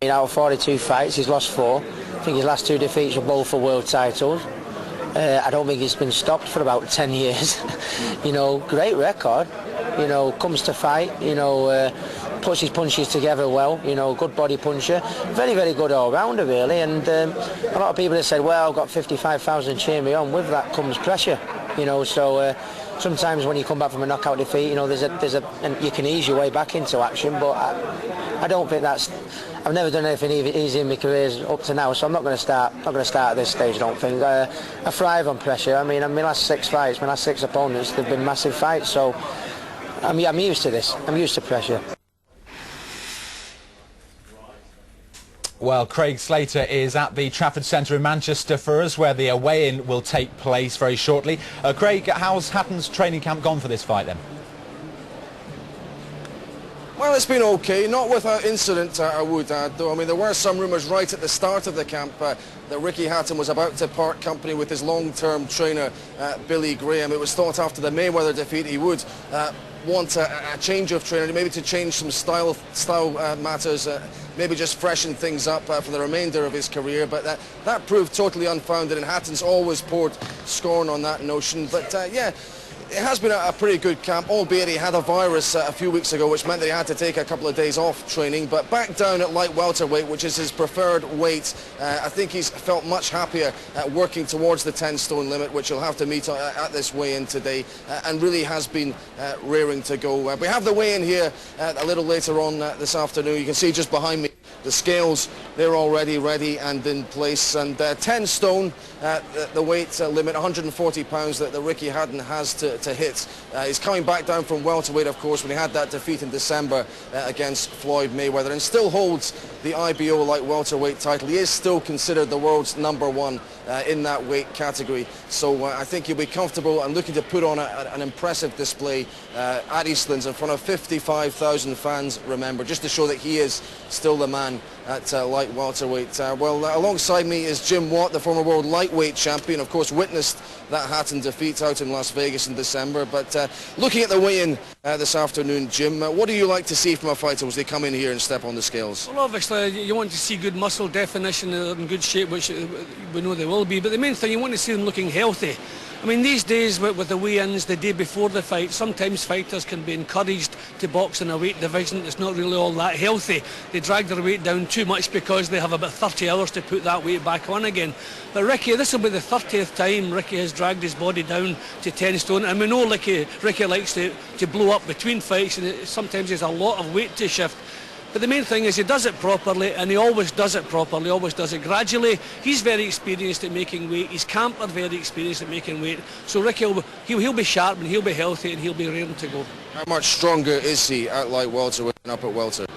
Out of 42 fights, he's lost 4. I think his last 2 defeats were both for world titles. I don't think he's been stopped for about 10 years. Great record. Comes to fight, puts his punches together well, good body puncher. Very, very good all-rounder, really. And a lot of people have said, well, I've got 55,000 cheer me on. With that comes pressure, so sometimes when you come back from a knockout defeat, and you can ease your way back into action, but I don't think that's... I've never done anything easy in my career up to now, so I'm not going to start at this stage, I don't think. I thrive on pressure. I mean, my last 6 fights, my last 6 opponents, they've been massive fights, so I'm used to this. I'm used to pressure. Well, Craig Slater is at the Trafford Centre in Manchester for us, where the weigh-in will take place very shortly. Craig, how's Hatton's training camp gone for this fight then? Well, it's been okay, not without incident, I would add, though. I mean, there were some rumours right at the start of the camp that Ricky Hatton was about to part company with his long-term trainer, Billy Graham. It was thought after the Mayweather defeat he would want a change of trainer, maybe to change some style matters, maybe just freshen things up for the remainder of his career. But that proved totally unfounded, and Hatton's always poured scorn on that notion. But yeah, it has been a pretty good camp, albeit he had a virus a few weeks ago, which meant that he had to take a couple of days off training. But back down at light welterweight, which is his preferred weight, I think he's felt much happier working towards the 10-stone limit, which he'll have to meet at this weigh-in today, and really has been raring to go. We have the weigh-in here a little later on this afternoon. You can see just behind me the scales, they're already ready and in place, and 10 stone, the weight limit, 140 pounds that Ricky Hatton has to hit. He's coming back down from welterweight, of course, when he had that defeat in December against Floyd Mayweather, and still holds the IBO light welterweight title. He is still considered the world's #1 in that weight category, so I think he'll be comfortable and looking to put on an impressive display at Eastlands in front of 55,000 fans, remember, just to show that he is still the man at light welterweight. Well, alongside me is Jim Watt, the former world lightweight champion, of course witnessed that Hatton defeat out in Las Vegas in December. But looking at the weigh-in this afternoon, Jim, what do you like to see from a fighter as they come in here and step on the scales? Well, obviously you want to see good muscle definition, in good shape, which we know they will be, but the main thing, you want to see them looking healthy. I mean, these days with the weigh-ins the day before the fight, sometimes fighters can be encouraged to box in a weight division that's not really all that healthy. They drag their weight down too much because they have about 30 hours to put that weight back on again. But Ricky, this will be the 30th time Ricky has dragged his body down to 10 stone, and we know Ricky likes to blow up between fights, and sometimes there's a lot of weight to shift. But the main thing is he does it properly, and he always does it properly, always does it gradually. He's very experienced at making weight. His camp are very experienced at making weight. So Ricky, he'll be sharp, and he'll be healthy, and he'll be raring to go. How much stronger is he at light welterweight and up at welter?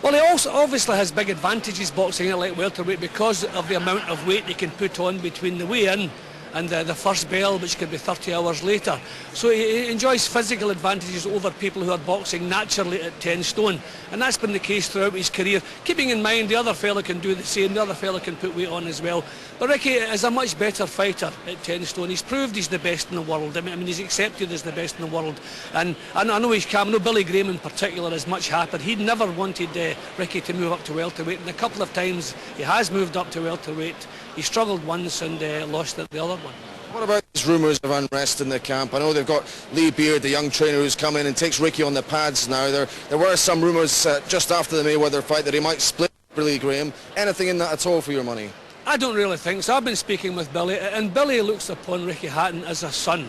Well, he also obviously has big advantages boxing at light welterweight because of the amount of weight he can put on between the weigh-in and the first bell, which could be 30 hours later. So he enjoys physical advantages over people who are boxing naturally at 10 stone. And that's been the case throughout his career, keeping in mind the other fella can do the same, the other fella can put weight on as well. But Ricky is a much better fighter at 10 stone. He's proved he's the best in the world. I mean, he's accepted as the best in the world. And I know his camp, I know Billy Graham in particular is much happier. He never wanted Ricky to move up to welterweight, and a couple of times he has moved up to welterweight. He struggled once and lost at the other one. What about these rumours of unrest in the camp? I know they've got Lee Beard, the young trainer who's come in and takes Ricky on the pads now. There were some rumours just after the Mayweather fight that he might split Billy Graham. Anything in that at all for your money? I don't really think so. I've been speaking with Billy, and Billy looks upon Ricky Hatton as a son.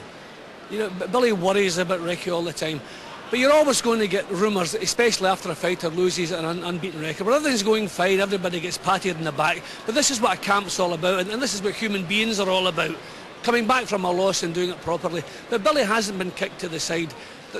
You know, Billy worries about Ricky all the time. But you're always going to get rumours, especially after a fighter loses an unbeaten record. But everything's going fine, everybody gets patted in the back. But this is what a camp's all about, and this is what human beings are all about. Coming back from a loss and doing it properly. But Billy hasn't been kicked to the side.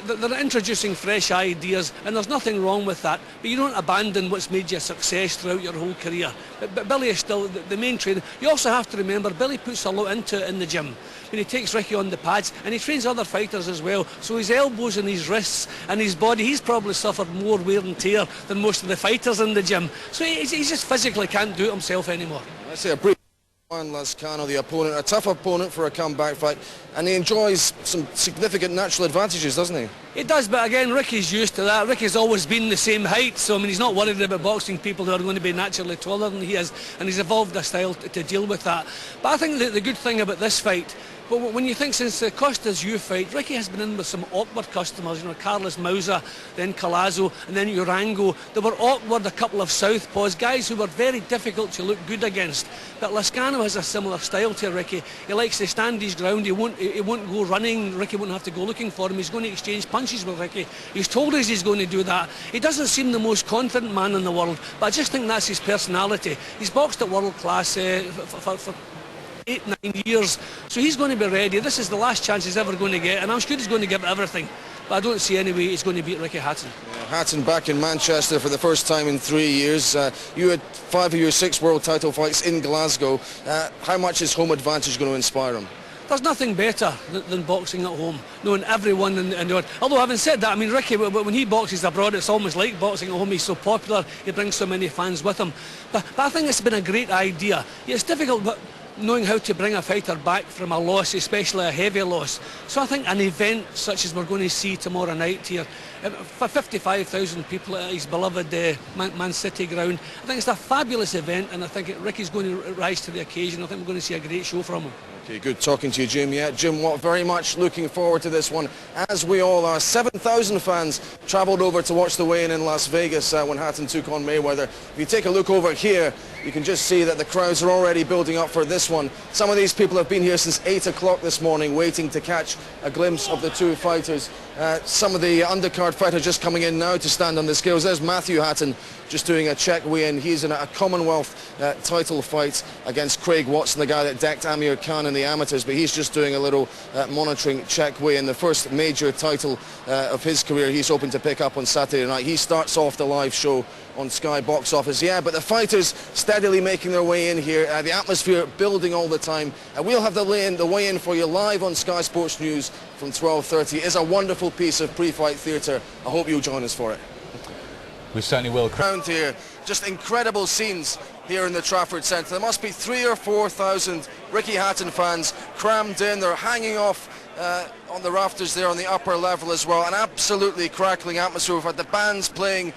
They're introducing fresh ideas, and there's nothing wrong with that. But you don't abandon what's made you a success throughout your whole career. But Billy is still the main trainer. You also have to remember, Billy puts a lot into it in the gym. When he takes Ricky on the pads, and he trains other fighters as well. So his elbows and his wrists and his body, he's probably suffered more wear and tear than most of the fighters in the gym. So he just physically can't do it himself anymore. Let's say a brief Juan Lazcano, the opponent, a tough opponent for a comeback fight, and he enjoys some significant natural advantages, doesn't he? He does, but again, Ricky's used to that. Ricky's always been the same height, so I mean, he's not worried about boxing people who are going to be naturally taller than he is, and he's evolved a style to deal with that. But I think that the good thing about this fight, but when you think since the Costa's U fight, Ricky has been in with some awkward customers, you know, Carlos Mausa, then Calazo, and then Urango. They were awkward, a couple of southpaws, guys who were very difficult to look good against. But Lazcano has a similar style to Ricky. He likes to stand his ground, he won't go running, Ricky won't have to go looking for him, he's going to exchange punches with Ricky. He's told us he's going to do that. He doesn't seem the most confident man in the world, but I just think that's his personality. He's boxed at world class for 8-9 years, so he's going to be ready. This is the last chance he's ever going to get, and I'm sure he's going to give everything, but I don't see any way he's going to beat Ricky Hatton. Hatton back in Manchester for the first time in 3 years. You had 5 of your 6 world title fights in Glasgow. How much is home advantage going to inspire him? There's nothing better than boxing at home, knowing everyone and although having said that, I mean, Ricky, when he boxes abroad, it's almost like boxing at home. He's so popular, he brings so many fans with him. But I think it's been a great idea. Yeah, it's difficult, but knowing how to bring a fighter back from a loss, especially a heavy loss. So I think an event such as we're going to see tomorrow night here, for 55,000 people at his beloved Man City ground, I think it's a fabulous event, and I think Ricky's going to rise to the occasion. I think we're going to see a great show from him. Okay, good talking to you, Jim. Yeah, Jim Watt, very much looking forward to this one, as we all are. 7,000 fans travelled over to watch the weigh-in in Las Vegas when Hatton took on Mayweather. If you take a look over here, you can just see that the crowds are already building up for this one. Some of these people have been here since 8 o'clock this morning, waiting to catch a glimpse of the two fighters. Some of the undercard fighters just coming in now to stand on the scales. There's Matthew Hatton just doing a check weigh-in. He's in a Commonwealth title fight against Craig Watson, the guy that decked Amir Khan in the amateurs, but he's just doing a little monitoring check weigh-in, the first major title of his career he's hoping to pick up on Saturday night. He starts off the live show on Sky Box Office. Yeah, but the fighters steadily making their way in here, the atmosphere building all the time. We'll have the weigh-in for you live on Sky Sports News from 12:30. It's a wonderful piece of pre-fight theatre. I hope you'll join us for it. We certainly will. Around here, just incredible scenes here in the Trafford Centre. There must be 3,000 or 4,000 Ricky Hatton fans crammed in. They're hanging off on the rafters there on the upper level as well. An absolutely crackling atmosphere. We've had the bands playing.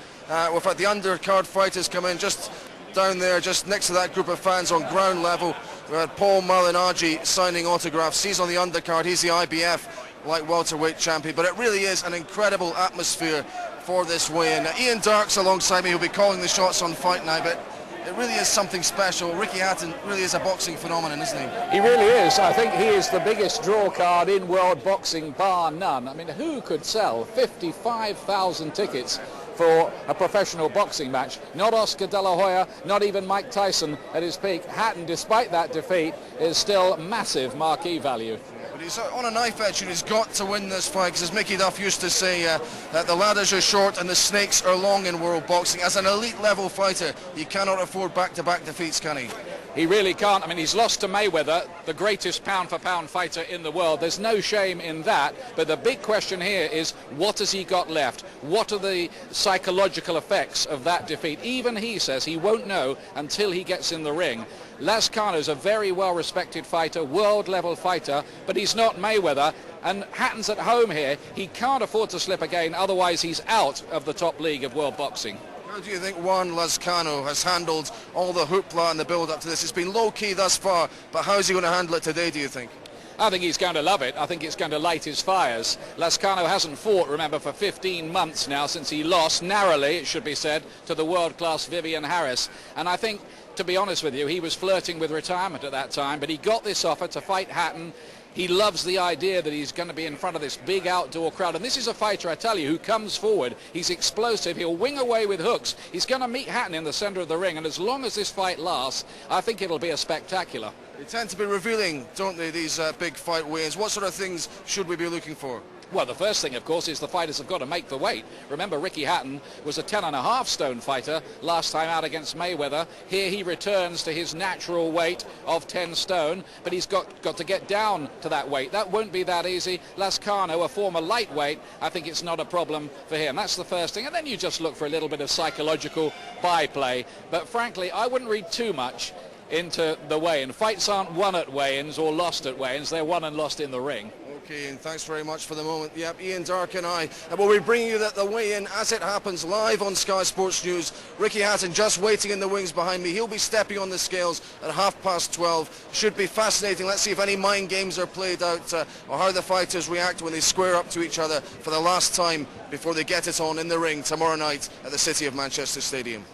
We've had the undercard fighters come in just down there, just next to that group of fans on ground level. We had Paul Malignaggi signing autographs. He's on the undercard. He's the IBF light welterweight champion. But it really is an incredible atmosphere for this weigh-in. Ian Darke's alongside me, who'll be calling the shots on Fight Night, but it really is something special. Ricky Hatton really is a boxing phenomenon, isn't he? He really is. I think he is the biggest draw card in world boxing, bar none. I mean, who could sell 55,000 tickets for a professional boxing match? Not Oscar De La Hoya, not even Mike Tyson at his peak. Hatton, despite that defeat, is still massive marquee value. He's on a knife edge and he's got to win this fight, because as Mickey Duff used to say, that the ladders are short and the snakes are long in world boxing. As an elite level fighter, he cannot afford back-to-back defeats, can he? He really can't. I mean, he's lost to Mayweather, the greatest pound-for-pound fighter in the world. There's no shame in that. But the big question here is, what has he got left? What are the psychological effects of that defeat? Even he says he won't know until he gets in the ring. Lazcano's a very well-respected fighter, world-level fighter, but he's not Mayweather. And Hatton's at home here. He can't afford to slip again, otherwise he's out of the top league of world boxing. How do you think Juan Lazcano has handled all the hoopla and the build-up to this? It's been low-key thus far, but how's he going to handle it today, do you think? I think he's going to love it. I think it's going to light his fires. Lazcano hasn't fought, remember, for 15 months now since he lost, narrowly, it should be said, to the world-class Vivian Harris. And I think, to be honest with you, he was flirting with retirement at that time, but he got this offer to fight Hatton. He loves the idea that he's going to be in front of this big outdoor crowd. And this is a fighter, I tell you, who comes forward. He's explosive. He'll wing away with hooks. He's going to meet Hatton in the centre of the ring. And as long as this fight lasts, I think it'll be a spectacular. They tend to be revealing, don't they, these big fight weigh-ins? What sort of things should we be looking for? Well, the first thing, of course, is the fighters have got to make the weight. Remember, Ricky Hatton was a 10.5 stone fighter last time out against Mayweather. Here he returns to his natural weight of 10 stone, but he's got to get down to that weight. That won't be that easy. Lazcano, a former lightweight, I think it's not a problem for him. That's the first thing. And then you just look for a little bit of psychological byplay. But frankly, I wouldn't read too much into the weigh-in. Fights aren't won at weigh-ins or lost at weigh-ins, they're won and lost in the ring. Okay, and thanks very much for the moment. Yep, Ian Darke and I will be bringing you the weigh-in as it happens live on Sky Sports News. Ricky Hatton just waiting in the wings behind me. He'll be stepping on the scales at 12:30. Should be fascinating. Let's see if any mind games are played out or how the fighters react when they square up to each other for the last time before they get it on in the ring tomorrow night at the City of Manchester Stadium.